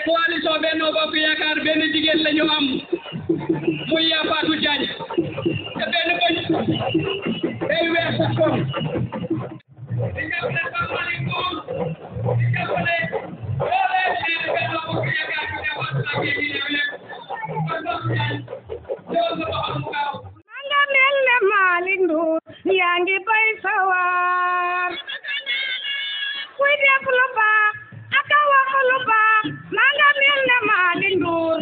coalition Benno Bokk Yaakaar benn jigéen la ñu am muy Ya Fatou Diagne te benn bañ day weer sa koom di jàppale Famalicour di jàppale doole Benno Bokk Yaakaar bi département bi ñu ñëw lépp kon Fatou Diagne ñëwal sa boppam mu gaaw manga mel ne Malick Ndour yaa ngi bay sawar kuy def lu baax ak a wax lu baax manga mel ne Malick Ndour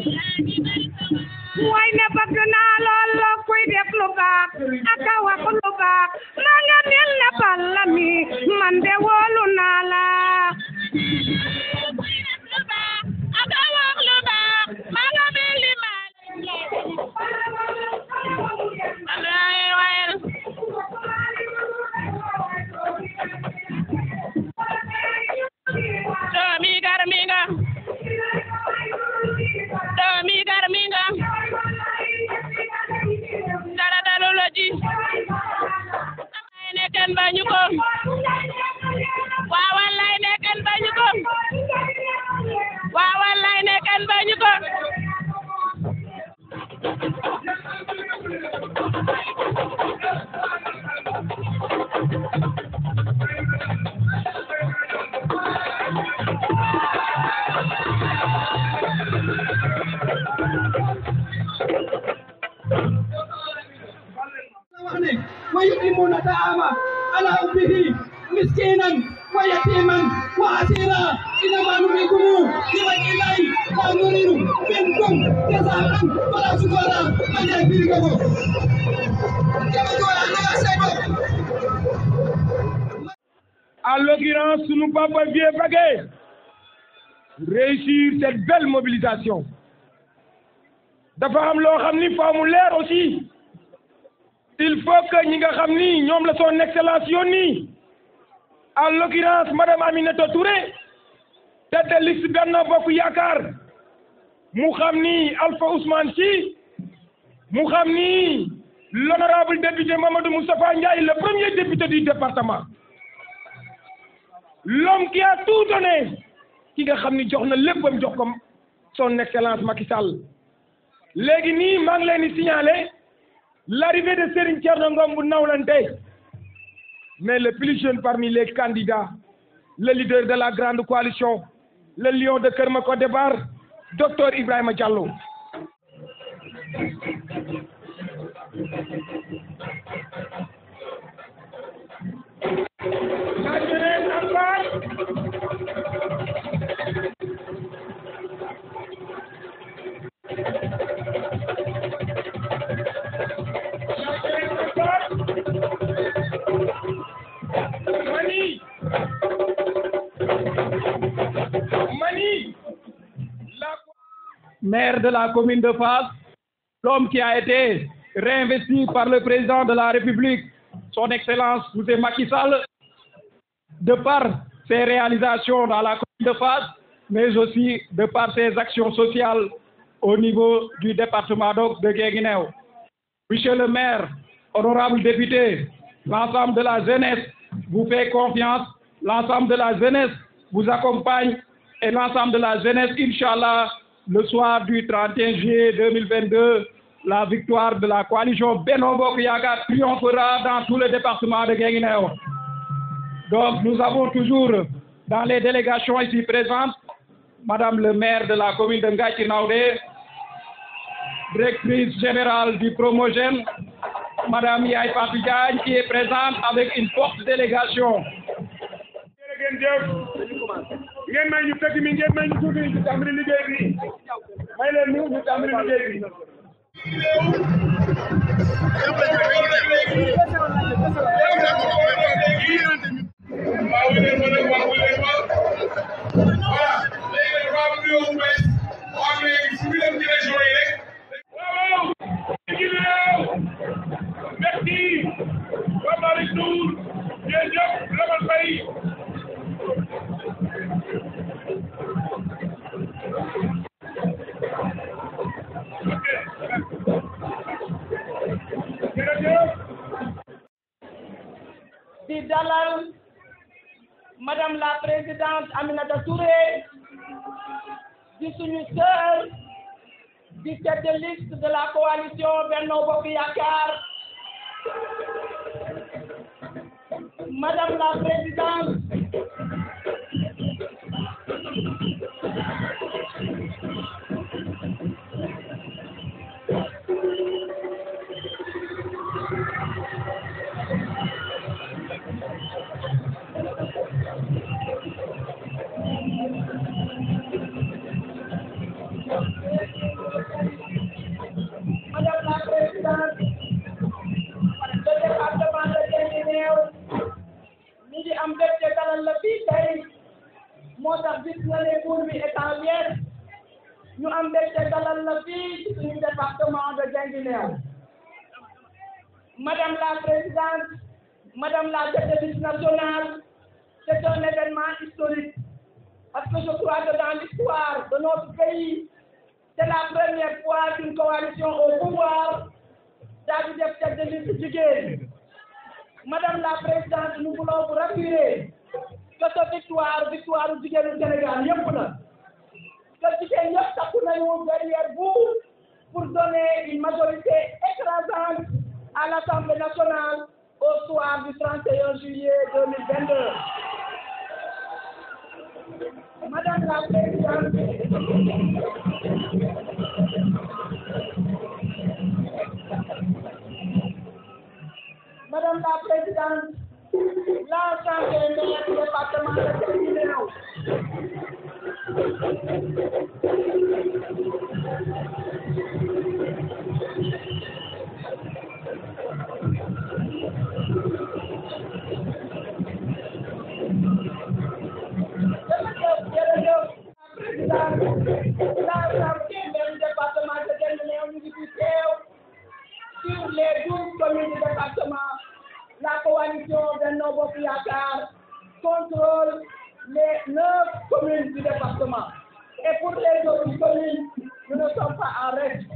way ne bëgg naa lool kuy def lu baax ak a wax lu baax manga mel ne Balla mi man de wóolu naa la ak a wax lu baax manga mel ni ويطعمون الطعام على حبه مسكينا ويتيما واسيرا انما نريكم لوجه الله لا نريد منكم جزاء ولا شكورا من يكفيكم En l'occurrence, nous papa Vieux Paquet réussir cette belle mobilisation. Dafa am loo xam ni faaw mu leer aussi. Il faut que ñi nga xam ni ñoom la son excellence yónni en l'occurrence madame Aminata Touré tête de liste Benno Bokk Yaakaar mu xam ni Alpha Ousmane Sy mu xam ni l'honorable député Mamadou Moustapha Ndiaye le premier député du département l'homme qui a tout donné ki nga xam ni jox na léppam jox ko son excellence Macky Sall léegi nii maa ngi leen di signaler l'arrivée de Serigne Thierno Ngom bu Nawlante, mais le plus jeune parmi les candidats, le leader de la grande coalition, le lion de Keur Makodé Débar, Dr Ibrahima Diallo. Maire de la commune de Fass, l'homme qui a été réinvesti par le président de la République, son Excellence M. Macky Sall, de par ses réalisations dans la commune de Fass, mais aussi de par ses actions sociales au niveau du département de Guinguinéo. Monsieur le maire, honorable député, l'ensemble de la jeunesse vous fait confiance, l'ensemble de la jeunesse vous accompagne et l'ensemble de la jeunesse, Inch'Allah, le soir du 31 juillet 2022, la victoire de la coalition Benno Bokk Yaakaar triomphera dans tout le département de Guinguinéo. Donc nous avons toujours dans les délégations ici présentes, Madame le maire de la commune de Ngathie Naoudé, directrice générale du Promogène, Madame Yaye Fatou Diagne qui est présente avec une forte délégation. ngeen may ñu tëgg mi ngeen may ñu tuuti ñu tàmbali liggéey bi may leen ñu tàmbali liggéey bi di dalal Madame la Présidente Aminata Touré di suñu sœur di tête de liste de la coalition Benno Bokk Yakaar. Madame la Présidente, le département de Guinguinéo mi ngi am mbégte dalal la fii tey moo tax gis nga ne cour bi étant libre ñu am mbégte dalal la fii ci suñu département de Guinguinéo. Madame la Présidente, Madame la tête de liste nationale, c'est un événement historique parce que je crois que dans l'histoire de notre pays, c'est la première fois qu'une coalition au pouvoir daal di def tête de liste jigéen. Madame la Présidente, nous voulons vous rassurer que cette victoire du jigéenu Sénégal yëpp la que jigéen yëpp takku nañu derrière vous pour donner une majorité écrasante à l'Assemblée nationale au soir du 31 juillet 2022. Madame la Présidente, Madame la Présidente, l'ensemble des maires du département de Guinguinéo sur les 12 communes du département, la coalition Benno Bokk Yakaar contrôle les 9 communes du département. Et pour les autres communes, nous ne sommes pas en reste.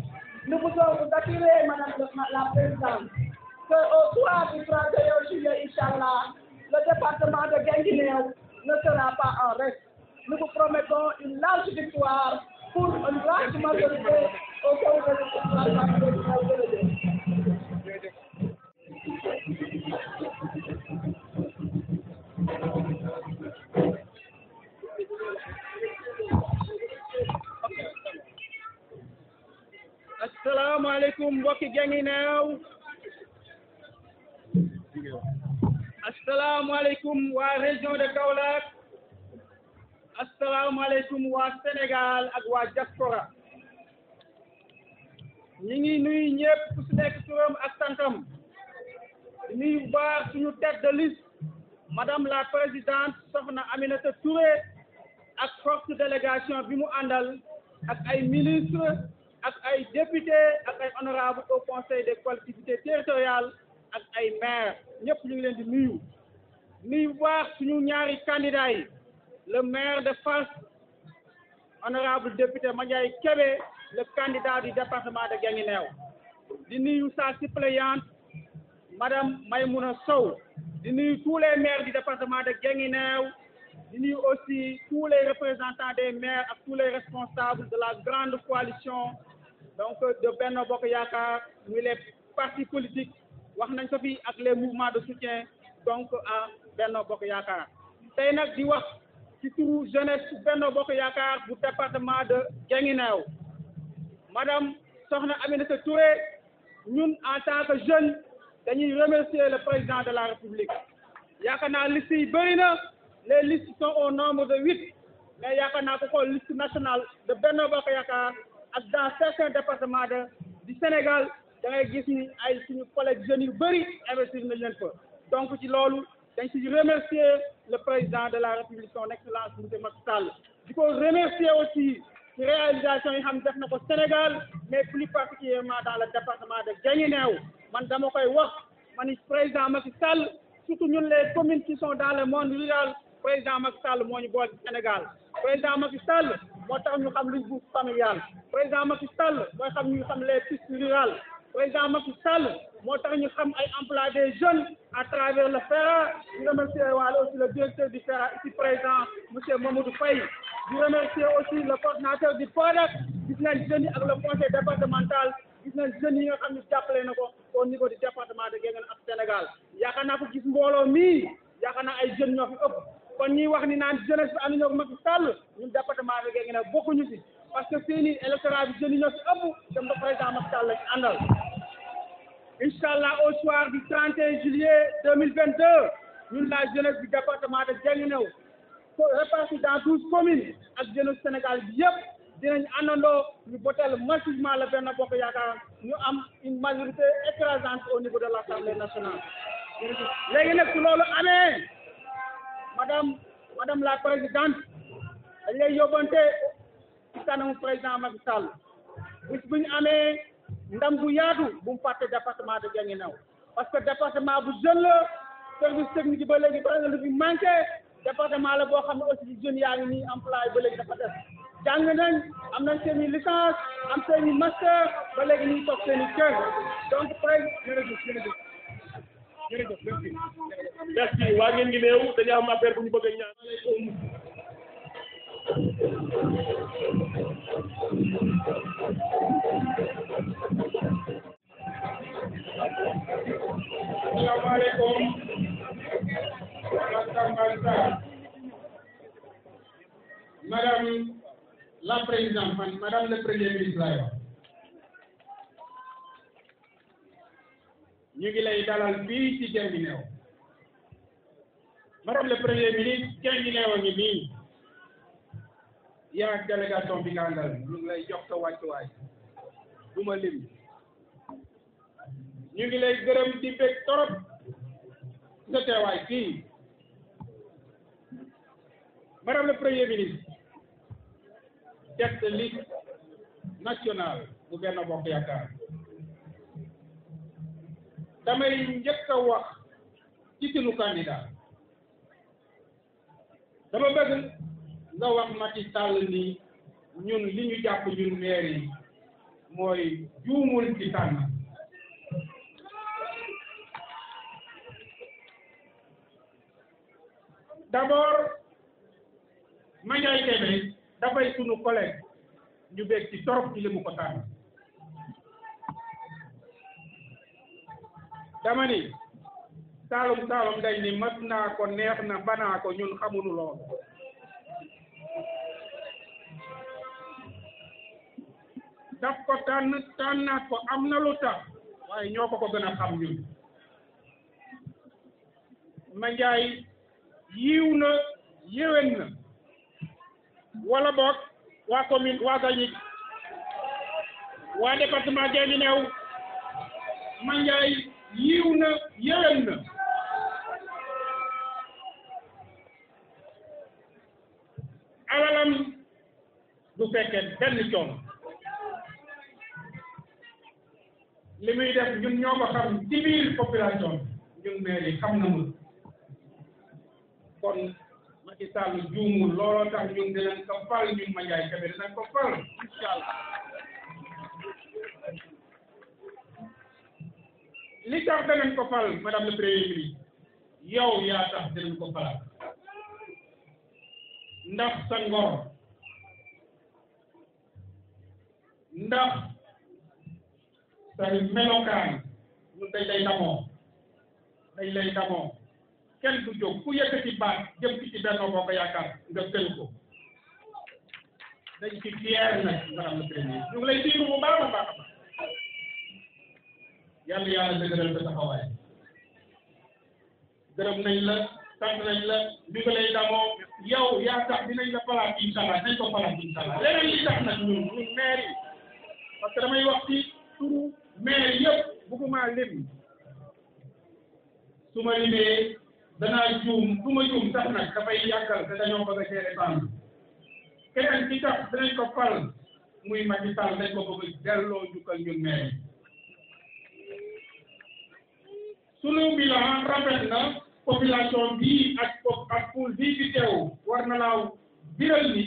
Nous voulons vous assurer, Madame la Présidente, qu'au soir du 31 juillet, Inch'Allah, le département de Guinguinéo ne sera pas en reste. Nous vous promettons une large victoire pour une large majorité au sein de l'Assemblée. Assalamu alaikum mbokki Guinguinéo. Assalamu alaikum waa région de Kaolack. Assalamu alaikum waa Sénégal ak waa diaspora. ñi ngi nuyu ñëpp ku ci nekk turam ak santam. nuyu bu baax suñu tête de liste Madame la Présidente Soxna Aminata Touré ak forte délégation bi mu àndal ak ay ministres ak ay députés ak ay honorables au conseil des collectivités territoriales ak ay maires ñëpp ñu ngi leen di nuyu bu baax suñu ñaari candidats yi le maire de Fass honorable député Mandiaye Kébé le candidat du département de Guinguinéo di nuyu sa suppléante Madame Maïmouna Sow di nuyu tous les maires du département de Guinguinéo di nuyu aussi tous les représentants des maires ak tous les responsables de la grande coalition donc de Benno Bokk Yakaar muy les partis politiques wax nañ ko fi ak les mouvements de soutien donc à Benno Bokk Yakaar tey nag di wax ci turu jeunesse Benno Bokk Yakaar bu département de Guinguinéo Madame Soxna Aminata Touré ñun en tant que jeune dañuy remercier le président de la République yaakaar naa liste yi bëri na les listes sont au nombre de 8 mais yaakaar naa ko xool liste nationale de Benno Bokk Yaakaar ak dans certains départements du Sénégal da ngay gis ni ay suñu collègues jeunes yu bëri investir nañ leen fa donc ci loolu dañ ci remercier le président de la République son excellence monsieur Macky Sall di ko remercier aussi ci réalisation yi xam def na ko Sénégal mais plus particulièrement dans le département de Guinguinéo man dama koy wax man ni président Macky Sall surtout ñun les communes qui sont dans le monde rural président Macky Sall moo ñu boole ci Sénégal président Macky Sall moo tax ñu xam luñ bourse familiale président Macky Sall mooy xam ñu xam les pistes rurales président Macky Sall moo tax ñu xam ay emploi des jeunes à travers le FERA di remercier waale aussi le directeur du FERA ici présent monsieur Mamadou Faye di remercier aussi le coordinateur du PODAC gis nañ jeunes yi ak le conseil départemental gis nañ jeunes yi nga xam ne jàppale na ko au niveau du département de Guinguinéo ak Sénégal yaakaar naa ko gis mbooloo mii yaakaar naa ay jeunes ñoo fi ëpp kon ñuy wax ni naan jeunesse bi ànd ñoo ko Macky Sall ñun département de Guinguinéo bokkuñu ci parce que fii nii électorat bi jeunes yi ñoo fi ëpp dem ba président Macky Sall la ci àndal Inch'Allah au soir du 31 juillet 2022 ñun la jeunesse du département de Guinguinéo répartis dans 12 communes ak jeunesse Sénégal bi yëpp dinañ àndandoo ñu voter massivement le Benno Bokk Yaakaar ñu am une majorité écrasante au niveau de l'Assemblée nationale léegi nag su loolu amee madame la présidente dañ lay yóbbante ci kanamu président Macky Sall bis bu ñu amee ndam bu yaatu bu mu fàtte département de Guinguinéo parce que département bu jeune la service technique yi ba léegi ba nga lu fi manqué département la boo xam ne aussi jeunes yaa ngi nii employé ba léegi dafa def jàng nañ am nañ seen i licence am seen i master ba léegi ñuy toog seen i kër donc jërëjëf merci waa ngeen ngi néew dañu am affaire bu ñu bëgg a ñaan asalaamaaleykum madame la présidente madame le premier ministre laay wax ñu ngi lay dalal fii ci Guinguinéo madame le premier ministre Guinguinéo ngi nii yaa délégation bi nga àndal ñu ngi lay jox sa wàccuwaay du ma lim ñu ngi lay gërëm di bég torop sa teewaay fii madame le premier ministre tête de liste nationale bu Benno Bokk Yaakaar damay njëkk a wax ci sunu candidat dama bëgg nga wax Macky Sall ni ñun li ñu jàpp ñun maire yi mooy juumul ci tànn d'abord Mandiaye Kébé dafay sunu collègue ñu bég ci torop ci li mu ko tànn dama ni Saalum Saalum day ni mat naa ko neex na banaa ko ñun xamuñu lool daf ko tànnaat ko am na lu tax waaye ñoo ko gën a xam ñun Mandiaye yiw na yéwén na wala boog waa commune waa Gagnic waa département Guinguinéo Mandiaye yiw na yéwén na alalam du fekkee benn coono li muy def ñun ñoo ko xam ci biir population ñun maire yi xam nañu kon Macky Sall juumul looloo tax ñun dinañ ko fal ñun Mandiaye Kébé dinañ ko fal inchallah li tax danañ ko fal madame le premier ministre yow yaa tax dinañ ko fal ndax sa ngor ndax sa melokaan ñun dañ lay damoo kenn du jóg ku yëkkati baat jëm ci Benno Bokk Yaakaar nga tël ko dañ ci fier nag madame le premier ñu ngi lay déglu bu baax a baax yàlla yàlla dëgëral sa taxawaay gërëm nañ la sant nañ la bi nga lay damoo yow yaa tax dinañ la palaat incha allah nañ ko palaat incha allah leneen li tax nag ñun maire yi parce que damay wax ci turu maire yëpp bëgguma lim su ma limee danaa juum su ma juum sax nag dafay yàggal te dañoo bëgg a gérer temps keneen ki tax dinañ ko fal muy Macky Sall dañ ko bëgg delloo njukkal ñun maire yi sunu bilan rafet na population bii ak pool bii fi teew war na laaw biral ni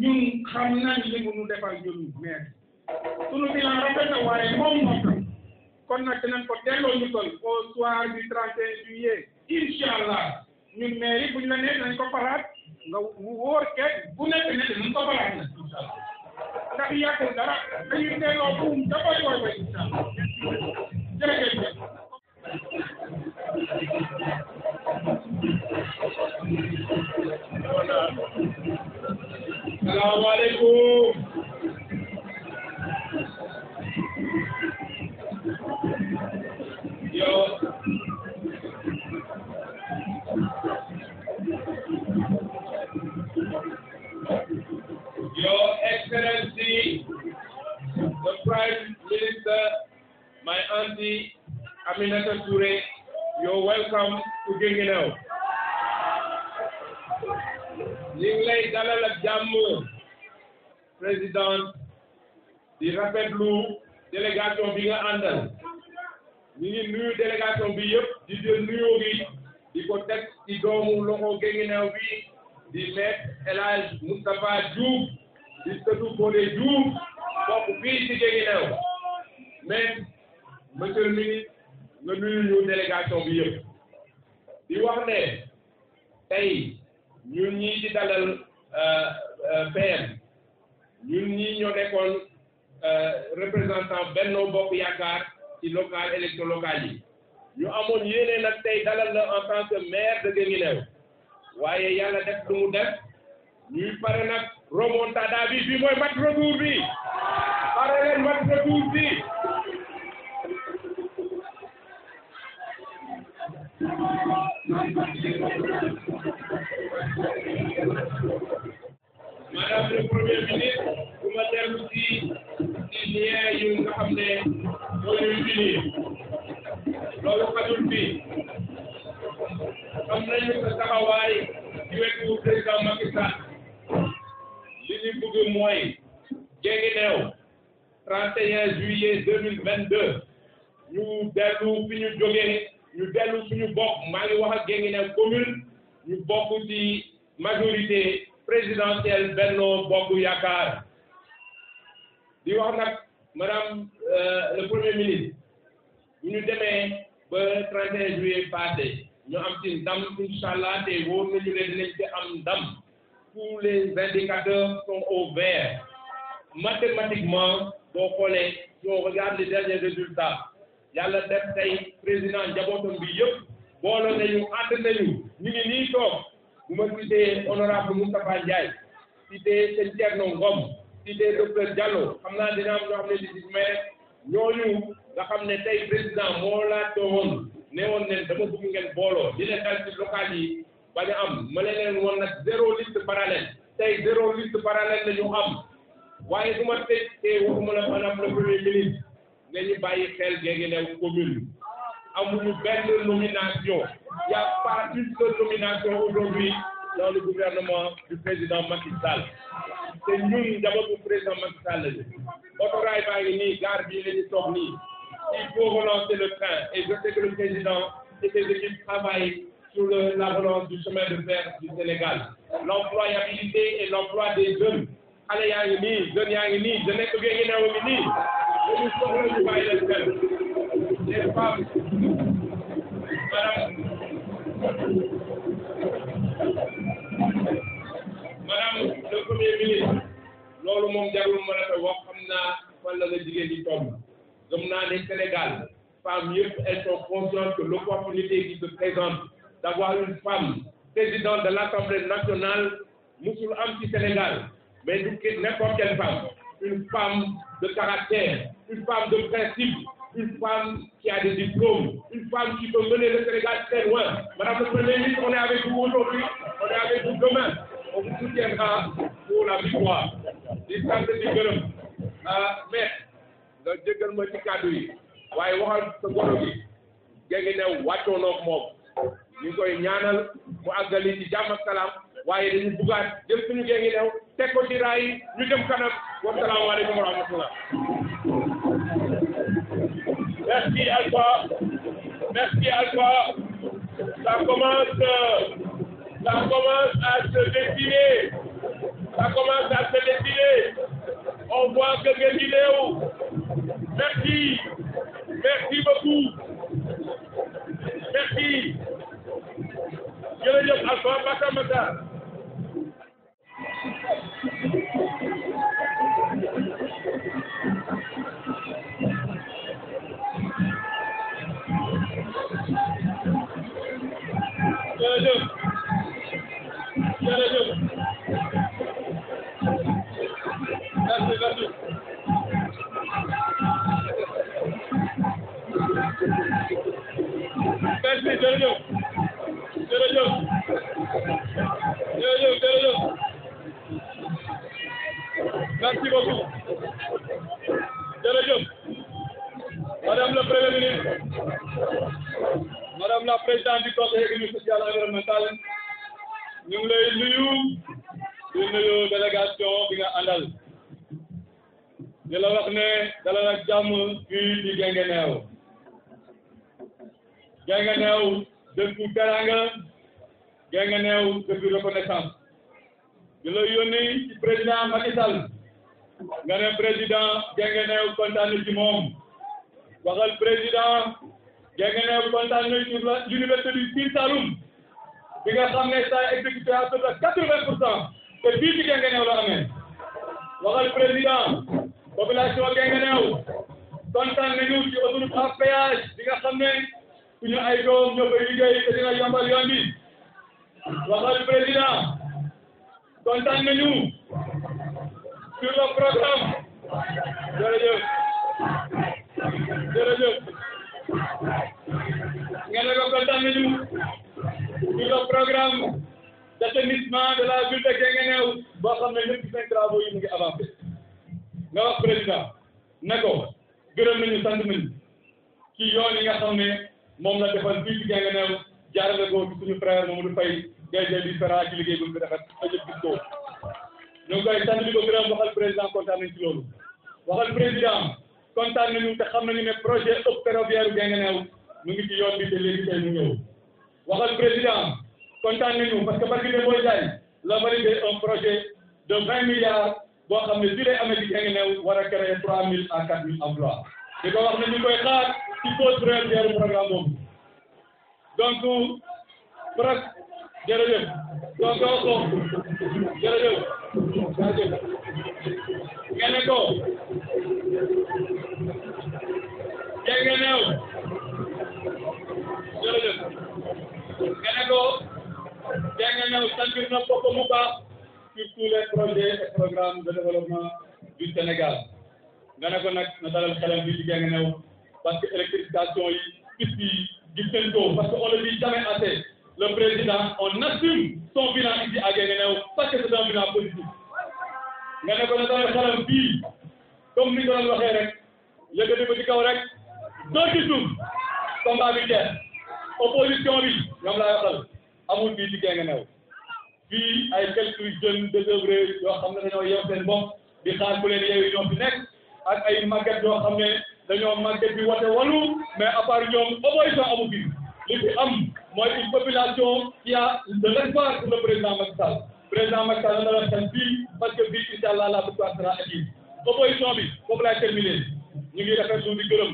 ñun xam nañ li mu nu defal ñun maire sunu bilan rafet na waaye moom kon nag dinañ ko delloo njukkal au soir du 31 juillet incha allah ñun maire yi bu ñu la nee dinañ ko falaat nga wóor keek bu nekk ne dinañ ko falaat nag incha allah ndax yàggul dara dañuy delloo buum da koy woy ba incha allah jërëjëf. Salaamaaleykum. Your Excellency, the Prime Minister, my auntie Aminata Touré, you're welcome to Guinguinéo. ñu ngi lay dalal ak jàmm président di rafetlu délégation bi nga àndal ñu ngi nuyu délégation bi yëpp di jël nuyoo gi di ko teg ci doomu loxo Guinguinéo bi di Maître El Hadj Moustapha Diouf di sëtu Fodé Diouf bokk fii ci Guinguinéo mais monsieur le ministre nga nuyu ñu délégation bi yëpp di wax ne tey ñun ñii di dalal PM ñun ñii ñoo nekkoon représentant Benno Bokk Yaakaar ci local élection locale yi ñu amoon yéene nag tey dalal la en tant que maire de Guinguinéo waaye yàlla def lu mu def ñuy pare nag remontada bi bi mooy match retour bi pare leen match retour bi Madame le Premier ministre bu ma dellu ci lien yu nga xam ne mooy ñuy unir loolu xajul fii xam nañu sa taxawaay ci wetu président Macky Sall li ñu bëgg mooy Guinguinéo 31 juillet 2022 ñu dellu fi ñu jógee ñu dellu suñu bokk maa ngi wax ak Guinguinéo commune ñu bokk ci majorité présidentielle Benno Bokk Yaakaar di wax nag madame le premier ministre bu ñu demee ba 31 juillet passé ñu am ci ndam incha allah te wóor nañu ne dinañ ci am ndam tous les indicateurs sont au vert mathématiquement boo xoolee si on regarde les derniers résultats yàlla def tey président njabootam bi yëpp boole nañu ànd nañu ñu ngi nii toog bu ma cité honorable Moustapha Ndiaye cité sëñ Thierno Ngom cité docteur Diallo xam naa dina am ñoo xam ne di mais ñooñu nga xam ne tey président moo laa toogoon ne woon ne dama bëgg ngeen booloo di leen dal ci local yi bañ a am ma leen woon nag 0 liste parallèle tey 0 liste parallèle la ñu am waaye su ma tey waxuma la madame le premier ministre ne ñu bàyyi xel Guinguinéo commune amuñu benn nomination y a pas une seule nomination aujourd'hui dans le gouvernement du président Macky Sall te ñun njabootu président Macky Sall la autorail baa ngi nii gare bii la ñu toog nii il faut relancer le train et je sais que le président et ses équipes travaillent sur la relance du chemin de fer du Sénégal l'employabilité et l'emploi des jeunes xale yaa ngi nii jeunes yaa ngi nii jeunesse Guinguinéo ngi nii dañu soxla ñu bàyyi leen xel les femmes madame le premier ministre loolu moom jarul ma la wax xam naa fan la nga jigéen di toll gëm naa ne Sénégal femmes yëpp elles sont conscientes que l'opportunité qui se présente d'avoir une femme présidente de l'Assemblée nationale musul am ci Sénégal mais du n'importe quelle femme une femme de caractère une femme de principe une femme qui a des diplômes, une femme qui peut mener le Sénégal très loin. Madame le Premier ministre, on est avec vous aujourd'hui, on est avec vous demain. On vous soutiendra pour la victoire. di sant di gërëm mais nga jéggal ma ci kàddu yi waaye waxal sa goro gi Guinguinéo wàccoo noog moom ñu koy ñaanal mu àggali ci jàmm ak salaam waaye dañu bugaat jël suñu Guinguinéo teg ko ci raay ñu jëm kanam wasalaamaaleykum wa rahmatullah. Merci Alpha. Merci Alpha. Ça commence à se dessiner. Ça commence à se dessiner. On voit que Guinguinéo. Merci. Merci beaucoup. Merci. Jërëjëf Alpha Batamata. Jërëjëf. Jërëjëf. Merci. Merci, jërëjëf. Merci beaucoup. Jërëjëf. Madame le Premier ministre, Madame la Présidente du Conseil économique, social et environnemental, ñu ngi lay nuyu délégation bi nga àndal. di la wax ne dalal ak jàmm fii di Guinguinéo. Guinguinéo dëkku teranga, Guinguinéo dëkku reconnaissance. di la yónni ci président Macky Sall nga ne président Guinguinéo kontaan na ci moom. waxal président Guinguinéo kontaan na sur l'université du Sine Saloum bi nga xam ne ça exécuté à peu près 80% te fii ci Guinguinéo la amee. waxal président population Guinguinéo kontaan nañu ci autoroute à péage bi nga xam ne suñu ay doom ñoo koy liggéey te dina yombal yoon bi. waxal président kontaan nañu sur le programme. jërëjëf. nga ne ko kontaan nañu sur le programme d'assainissement de la ville de Guinguinéo boo xam ne ñëpp seen travaux yi mu ngi avancé. nga wax président ne ko gërëm nañu sant nañu ci yoon yi nga xam ne moom la defal fii ci Guinguinéo jaarale ko ci suñu frère Mamadou Faye DG du FERA ci liggéey bu ñu ko defal ba jëf gis ko. ñu ngi koy sant di ko gërëm waxal président kontaan nañu ci loolu. waxal président kontaan nañu te xam nañu ne projet ëpp ferroviaire Guinguinéo mu ngi ci yoon bi te léegi tey mu ñëw. waxal président kontaan nañu parce que barki de Boy Diagne la validé un projet de 20 milliards boo xam ne su dee amee ci Guinguinéo war a créer 3000 à 4000 emplois. di ko wax ne ñu koy xaar ci pause ferroviaire programme boobu. donc jërëjëf. donc jërëjëf. ngeen ne ko Guinguinéo jërëjëf. ngeen ne ko Guinguinéo sentir na boppam bu baax sur tous les projets et programmes de développement du Sénégal. nga ne ko nag na dalal xelam bi ci Guinguinéo parce que électrification yi piste yi gis nañ ko parce que on le dit jamais assez. Le président on assume son bilan ici à Guinguinéo parce que c'est un bilan positif. nga ne ko na dalal xelam fii comme ni ko doon waxee rek yëkkati ko ci kaw rek doo ci suuf combat bi jeex opposition bi ñoom laa waxal amul fii ci Guinguinéo fii ay quelques jeunes désœuvrés yoo xam ne dañoo yeew seen bopp di xaar bu leen yeewi ñoom fi nekk ak ay màgget yoo xam ne dañoo màgget bi wote wàllu mais à part ñoom opposition amu fi li fi am mooy une population qui a de l'espoir pour le président Macky Sall. président Macky Sall na la xel fii parce que fii incha allah la victoire sera acquise. opposition bi foofu laay terminer ñu ngi rafetlu di gërëm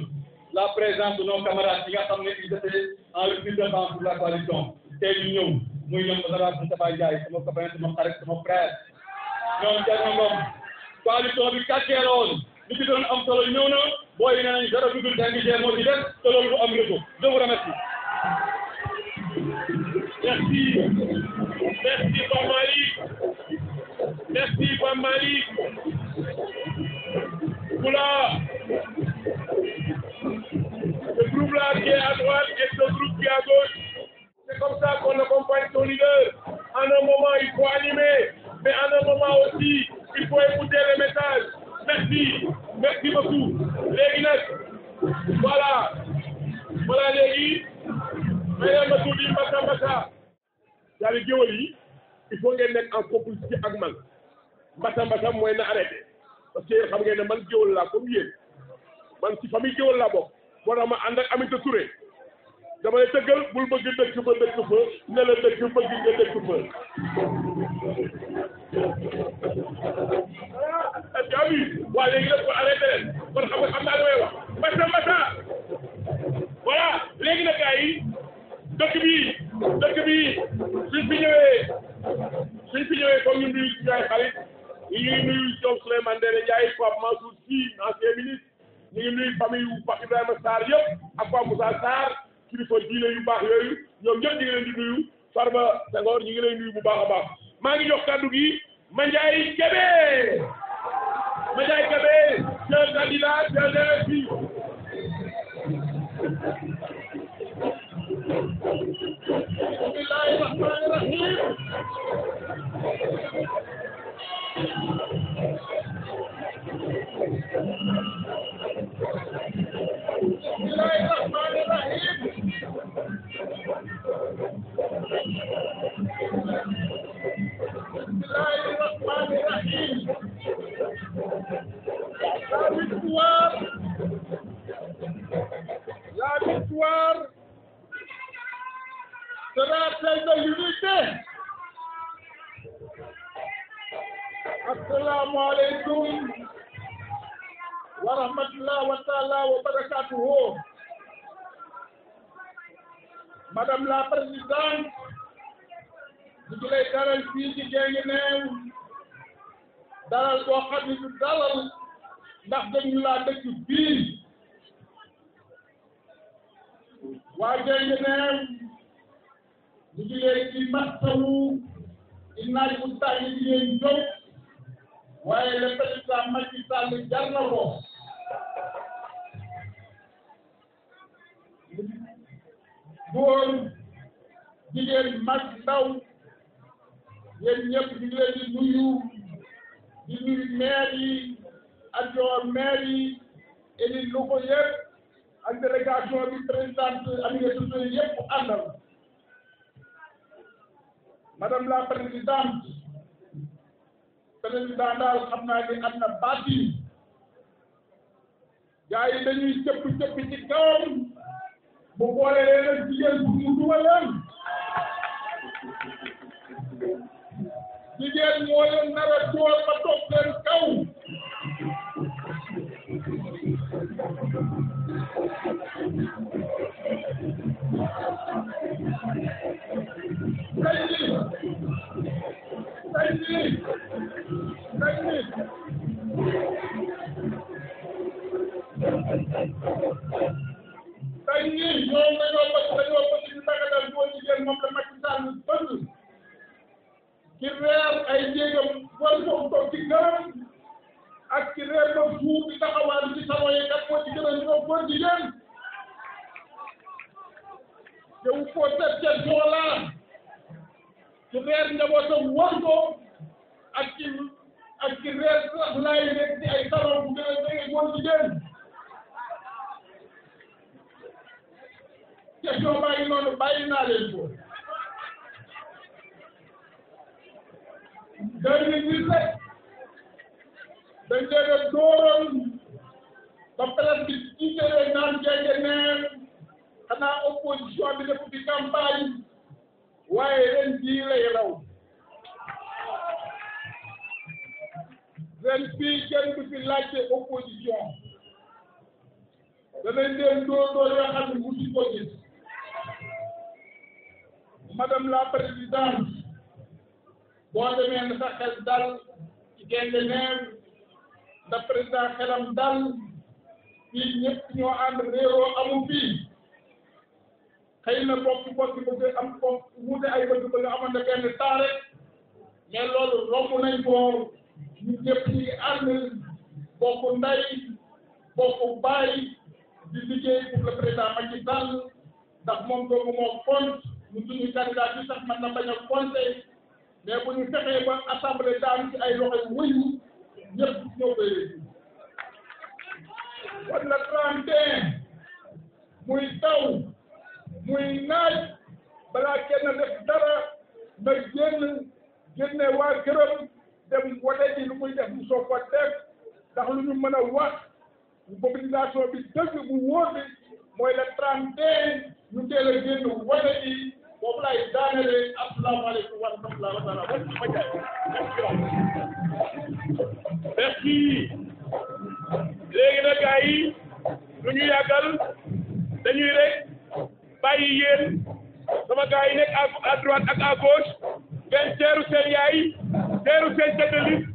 la présence de nos camarades yi nga xam ne ils étaient en représentant pour la coalition tey ñu ñëw muy ñoom honorable Moustapha Ndiaye sama copain sama xarit sama frère ñoom Thierno Ngom coalition bi kàccee la woon li ci doon am solo ñëw na booy yi nee nañ 0,5 moo ci def te loolu du am réseau je vous remercie. Merci. Merci Pape Malick. Merci Pape Malick. Oula. groupe-là qui est à droite et ce groupe qui est à gauche. C'est comme ça qu'on accompagne son leader. En un moment, il faut animer, mais en un moment aussi, il faut écouter les messages. Merci, merci beaucoup. Léegi nag, voilà léegi, may ma tuuti mbasa. Daal di géwël yi, il faut ngeen nekk en complicité ak man. Mbasa mooy na arrêté. Parce que xam ngeen ne man géwël laa comme yéen. Man ci famille géwël laa bokk. Moo tax ma ànd ak Aminata Touré. dama lay tëggal bul bëgg dëkk ba dëkk fa ne la dëkk bëgg nga dëkk fa ah oui waa léegi nag ko arrêté leen kon xam naa damay wax mbasa voilà léegi nag gars yi dëkk bi suñ fi ñëwee comme ñu nuyu suñu ay xarit ñu ngi nuyu ñoom Souleymane Ndéné Ndiaye Pape Mansour Sy ancien ministre ñu ngi nuyu famille yu Pape Ibrahima Sarr yëpp ak Pape Moussa Sarr kilifa diine yu baax yooyu ñoom ñëpp ñu ngi leen di nuyu Farba Senghor ñu ngi leen nuyu bu baax a baax maa ngi jox kàddu gi Mandiaye Kébé c'est un candidat c'est un investi. Bismillahir Rahmanir Rahim. La victoire sera celle de l'unité. Assalamu alaikum wa rahmatullahi wa ta'ala wa barakatuhu. Madame la Présidente, ñu ngi lay dalal fii ci Guinguinéo dalal boo xam ne du dalal ndax dañu laa dëkk bii waa Guinguinéo ñu ngi leen di masawu di naaj bu tàng di leen jóg waaye le président Macky Sall jar na ko góor jigéen mag ndaw yéen ñëpp ñu ngi leen di nuyu maire yi adjoint maire yi élus locaux yëpp ak délégation bi présidente Aminata Touré yëpp àndal madame la présidente président daal xam naa ni am na baatin gars yi dañuy cëpp ci kawam bu boole leen ak jigéen bu mu dugal leen jigéen moo leen nar a door ba toog seen kaw tey ñii ñoom dañoo bëgg ñu daganal góor jigéen moom la Macky Sall bëgg ci reer ay jéegam war ko toog ci gërëm ak ci reer ba suuf di taxawal ci salon yi kat moo ci gën a ñëw góor jigéen te wu ko cette question là ci reer njabootam war ko ak ci reer sax laay nekk ci ay salon bu gën a jege góor jigéen question baa ngi noonu bàyyi naa leen ko 2017 dañ leen a dooroon ba presse bi tiitee naan Guinguinéo xanaa opposition bi def fi campagne waaye ren jii lay raw ren fii kenn du fi laajte opposition danañ leen door yoo xam ne musu ko gis madame la présidente boo demee na sa xel dal ci Guinguinéo ndax président xelam dal fii ñëpp ñoo ànd réeroo amu fii xëy na bokk bëgg am ko wuute ay bëgg amoon na benn temps rek mais loolu romb nañ ko ñu ñëpp ñi ànd bokk ndey bokk baay di liggéey pour le président Macky Sall ndax moom doomu moo compte ñu suñu candidat bi sax mën na bañ a compter mais bu ñu fexee ba assemblée daanu ci ay loxo yu wëyu ñëpp ñoo koy réussir kon le 31 muy taw muy naaj balaa kenn def dara na génne waa gërëm dem wote ji lu muy def mu soog ko def ndax lu ñu mën a wax mobilisation bi dëgg bu wóor bi mooy le 31 ñu teel a génn wote ji boobu laay daanele asalaamaaleykum wa rahmatulah wa taala merci léegi nag gars yi lu ñu yàggal dañuy rek bàyyi yéen sama gars yi nekk à droite ak à gauche ngeen teeru seen yaay teeru seen tête de liste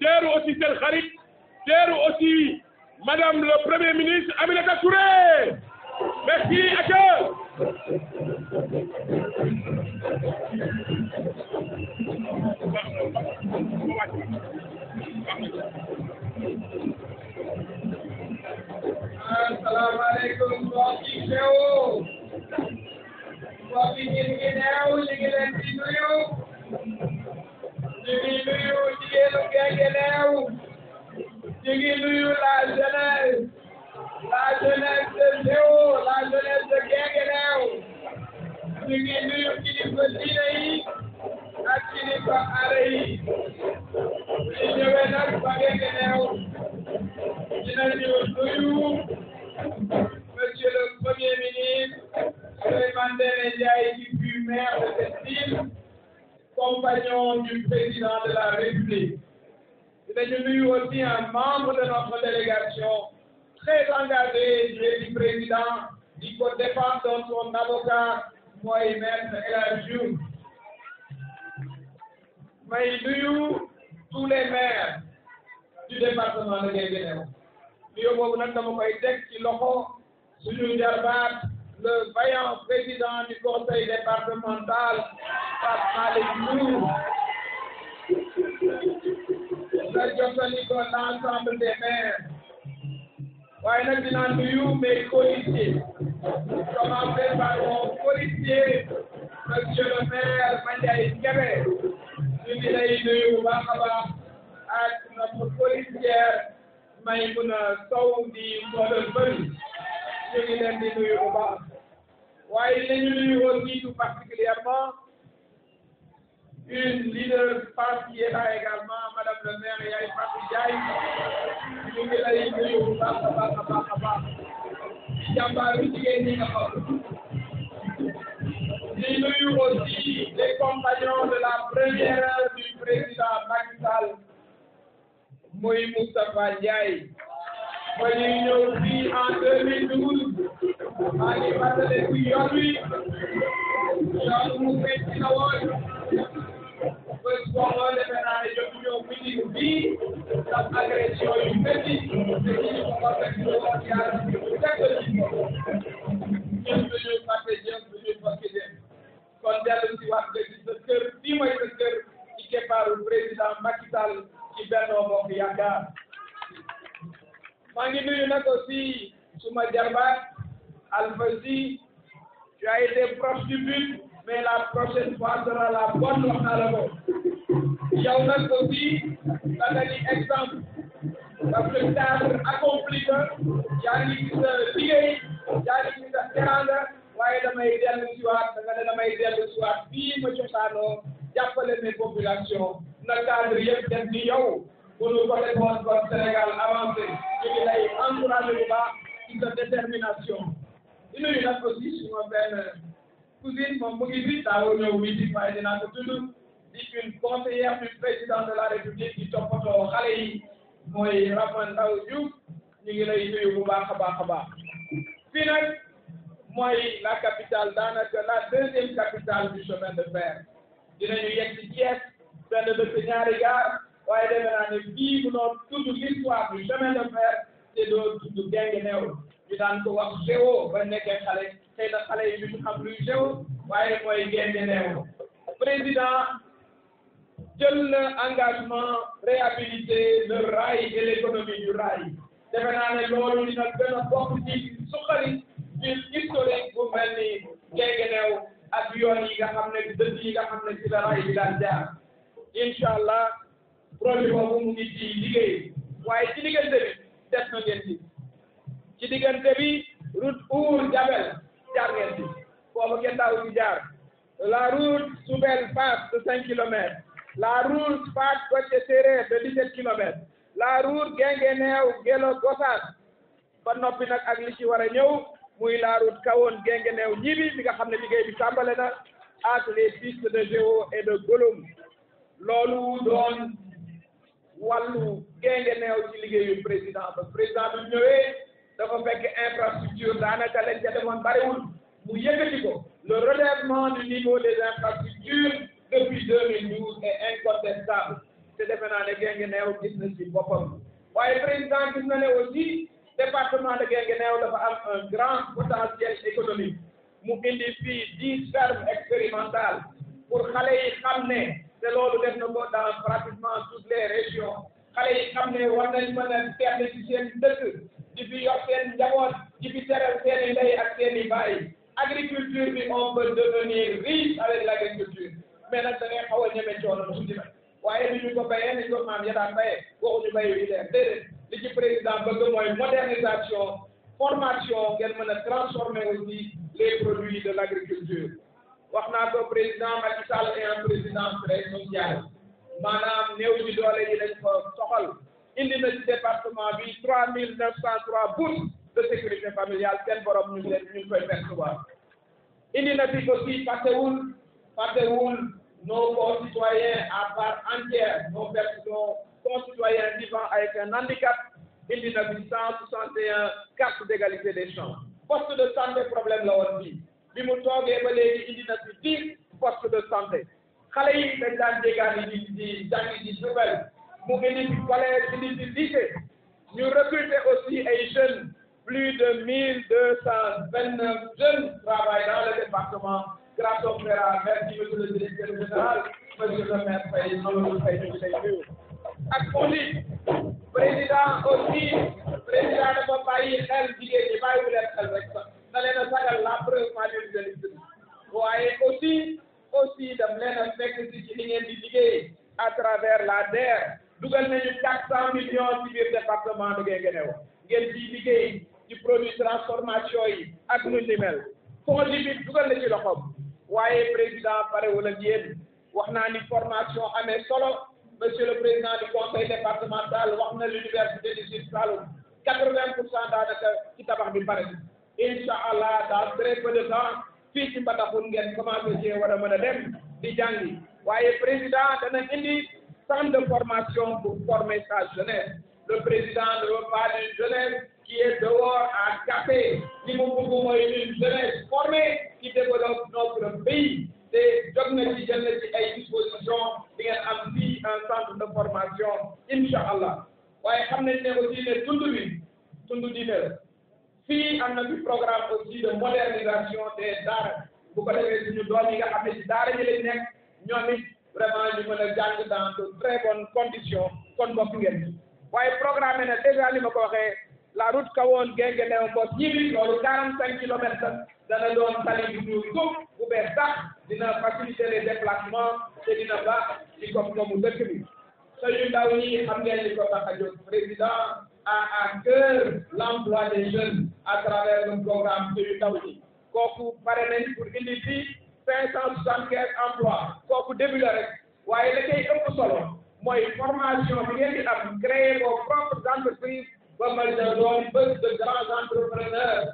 teeru aussi seen xarit teeru aussi madame le premier ministre Aminata Touré merci aca asalaamaaleykum mbokk yi teew mbokk yi ñu ngi neew ñu ngi leen di nuyu jigéenu Guinguinéo ñu ngi nuyu la jeunesse de Géo la jeunesse de Guinguinéo ñu ngi nuyu kilifa diine yi ak kilifa aada yi ñu ñëwee nag ba Guinguinéo dinañu nuyu Monsieur le Premier ministre Souleymane Ndéné Ndiaye qui fut maire de cette ville, compagnon du président de la République. Dinañu nuyu aussi un membre de notre délégation très engagé du président di ko défendre son avocat mooy maître El Hadji Diouf. May nuyu tous les maires du département de Guinguinéo. Nuyoo boobu nag dama koy teg ci loxo suñu jarbaat le vaillant président du conseil départemental Pape Malick Ndour la jottali ko l'ensemble des maires waaye nag dinaa nuyu mes policiers commencer par mon policier monsieur le maire Mandiaye Kébé ñu ngi lay nuyu bu baax a baax ak notre policière Maïmouna Sow di Modou Bari ñu ngi leen di nuyu bu baax waaye dinañu nuyu aussi tout particulièrement une leader femme qui est là également madame le maire Yaye Fatou Ndiaye ñu ngi lay nuyu bu baax a baax a baax jàmbaaru jigéen ñi nga xam di nuyu aussi les compagnons de la première heure du président Macky Sall muy Moustapha Ndiaye ba ñuy ñëw fii en 2012 maa ngi fàttaliku yoon wi mu metti na woon bés boobu defe naa ne jot ñëw meeting bii ndax agression yu métti te ñu ko fekk woon yàlla ñu fekk ci ñun duñu fàtte jëm duñu fàtte dem kon dellu si waat nga ci sa kër fii mooy sa kër ci keppaaru président Macky Sall ci Benno Bokk Yaakaar maa ngi nuyu nag aussi suma jarbaat Alpha Sy tu as été proche du but mais la prochaine fois sera la bonne wax naa la ko yow nag aussi da nga di exemple parce que cadre accompli que yaa ngi gis sa liggéey yaa ngi gis sa teranga waaye damay dellu si waat da nga ne damay dellu si waat fii ma cosaanoo jàppale mes populations na cadre yëpp def ni yow pour nous ko defoon ba Sénégal avancé ñu ngi lay encouragé bu baax ci sa détermination di nuyu nag aussi suma benn cousine moom mu ngi fi daawoo ñëw meeting waaye dinaa ko tudd di une conseillère du président de la République di toppatoo xale yi mooy Rama Ndaw Diouf ñu ngi lay nuyu bu baax a baax a baax fii nag mooy la capitale daanaka la deuxième capitale du chemin de fer dinañu yegg ci Thiès benn dëkk ñaari gaar waaye defe naa ne bii bu doon tudd l'histoire du chemin de fer te doo tudd Guinguinéo ñu daan ko wax géo ba nekkee xale xëy na xale yi ñu xam luy géo waaye mooy Guinguinéo président jël na engagement réhabiliter le rail et l'économie du rail defe naa ne loolu dina gën a bokk ci suqali ville historique bu mel ni Guinguinéo ak yoon yi nga xam ne dëkk yi nga xam ne ci la raay bi daan jaar incha allah projet boobu mu ngi ci liggéey waaye ci diggante bi def na ngeen ci diggante bi route Our Diabel jaar ngeen ci foofu kenn daaw ci jaar la route Soubel Fass de 5 kilomètres la route Fass Gothie Séréer de 17 kilomètres la route Guinguinéo Guélo Gossas ba noppi nag ak li ci war a ñëw muy la route Kahone Guinguinéo Gniby bi nga xam ne liggéey bi tàmbale na ak les pistes de Géo et de Gouloum loolu doon wàllu Guinguinéo ci liggéeyu président ba président bi ñëwee dafa fekk infrastructure daanaka lañ ca demoon bariwul mu yëkkati ko le relèvement du niveau des infrastructures depuis 2012 est incontestable te defe naa ne Guinguinéo gis na ci boppam waaye président gis na ne aussi département de Guinguinéo dafa am un grand potentiel économique mu indi fii 10 fermes expérimentales pour xale yi xam ne te loolu def na ko dans pratiquement toutes les régions xale yi xam ne war nañ mën a tedd ci seen dëkk di fi yor seen njaboot di fi teral seen i ndey ak seen i baay agriculture bi on peut devenir riche avec l'agriculture mais nag da ngay xaw a ñeme coono tuuti nag waaye ni ñu ko bayee ni ko maam ya daan bayee waxuñu bayu yi leer déedéet li ci président bëgg mooy modernisation formation ngeen mën a transformer aussi les produits de l'agriculture wax naa ko président Macky Sall est un président très social maanaam néew ji doole yi dañ ko soxal indi na ci département bi 3903 bourses de sécurité familiale seen borom ñu ngi koy percevoir indi na fi aussi fàttewul nos concitoyens à part entière nos concitoyens vivant avec un handicap indi na fi 161 cartes d'égalité des chances poste de santé problème la woon fii bi mu toogee ba léegi indi na fi 10 postes de santé xale yi dañ daan jéegaan yi di jàngi ci Diourbel mu indi fi collège indi fi lycée ñu recruter aussi ay jeunes plus de 1229 jeunes travaillent dans le département grâce au FERA merci monsieur le directeur général monsieur le maire Faye Mamadou Faye ñu ngi lay nuyu ak FONGIP président aussi président dafa bàyyi xel jigéen ñi bàyyiwu leen xel rek sax na leen a sagal la preuve maa leen di leen waaye aussi dam leen a fekk ci li ngeen di liggéey à travers la DER dugal nañu 400 millions ci biir département de Guinguinéo ngeen ciy liggéey ci produit transformation yi ak nu ni mel FONGIP bi dugal na ci loxoom waaye président parewul ak yéen wax naa ni formation amee solo monsieur le président du conseil départemental wax na l'université du Sine Saloum 80% daanaka ci tabax bi pare incha allah dans très peu de temps fii ci Mbadakhoune ngeen commencé ci war a mën a dem di jàngi waaye président dana indi centre de formation pour former sa jeunesse le président ne veut pas d'une jeunesse qui est dehors à café li mu bëgg mooy une jeunesse formée qui développe notre pays te jot na ci jël na ci ay dispositions di ngeen am fii un centre de formation incha allah waaye xam nañ ne aussi ne tund diine la fii am na fi programme aussi de modernisation des daara bu ko defee suñu doom yi nga xam ne ci daara ñi lañ nekk ñoom it vraiment ñu mën a jàng dans de très bonnes conditions kon bokk ngeen waaye programme na déjà li ma ko waxee la route Kahone Guinguinéo Mbos Gniby loolu 45 kilomètres dana doon tali bu ñuul bu bees sax dina faciliter les déplacements te dina baax ci koom-koomu dëkk bi suñu ndaw ñi xam ngeen li ko tax a jóg président a à cœur l'emploi des jeunes à travers le programme suñu ndaw ñi kooku pare nañ pour indi fii 575 emplois kooku début la rek waaye la koy ëpp solo mooy formation bi ngeen di am créer vos propres entreprises ba mën a doon bés de grands entrepreneurs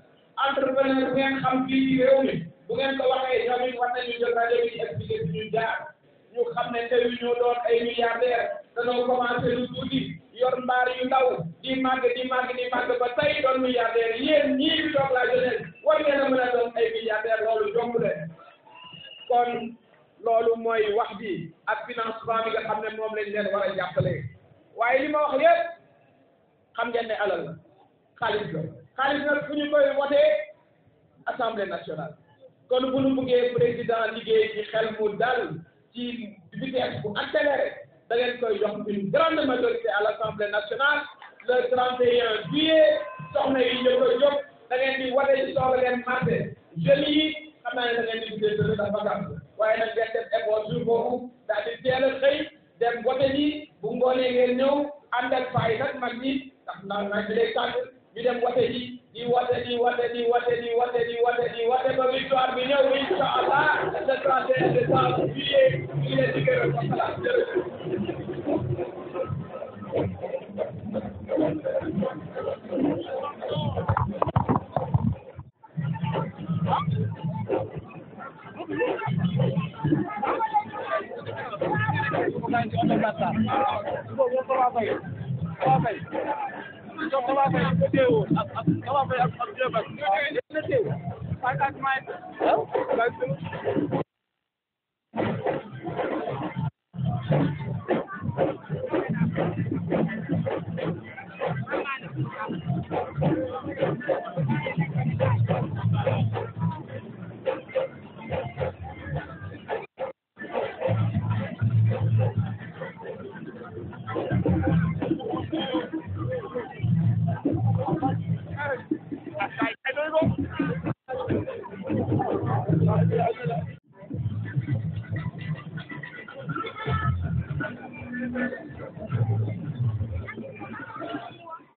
entrepreneur bu ngeen xam fii ci réew mi bu ngeen ko waxee ñoom it war nañu jël rajo bi expliqué ci ñu jaar ñu xam ne tey ñoo doon ay milliardaires dañoo commencé lu tuuti yor mbaar yu ndaw di màgg ba tey doon milliardaires yéen ñii bi toog la jeunesse war ngeen a mën a doon ay milliardaires loolu jomb leen kon loolu mooy wax bi ak financement bi nga xam ne moom lañ leen war a jàppale waaye li ma wax yépp xam ngeen ne alal la xaalis nag fu ñu koy wotee assemblée nationale kon bu ñu bëggee président liggéey ci xel mu dal ci vitesse bu accéléré da ngeen koy jox une grande majorité à l'assemblée nationale le 31 juillet soxna yi ñu koy jóg da ngeen di wote ci soog a dem marché jeunes yi xam naa ne da ngeen di tuddee dafa vacance waaye nag ngeen def effort jour boobu daal di teel a xëy dem wote ji bu ngoonee ngeen ñëw ànd ak fay nag mag ñi ndax nag bi lay tàgg ñu dem wote ji di wote ba victoire bi ñëw incha allah le 31 décembre juillet ñu leen di gërëm wasalaam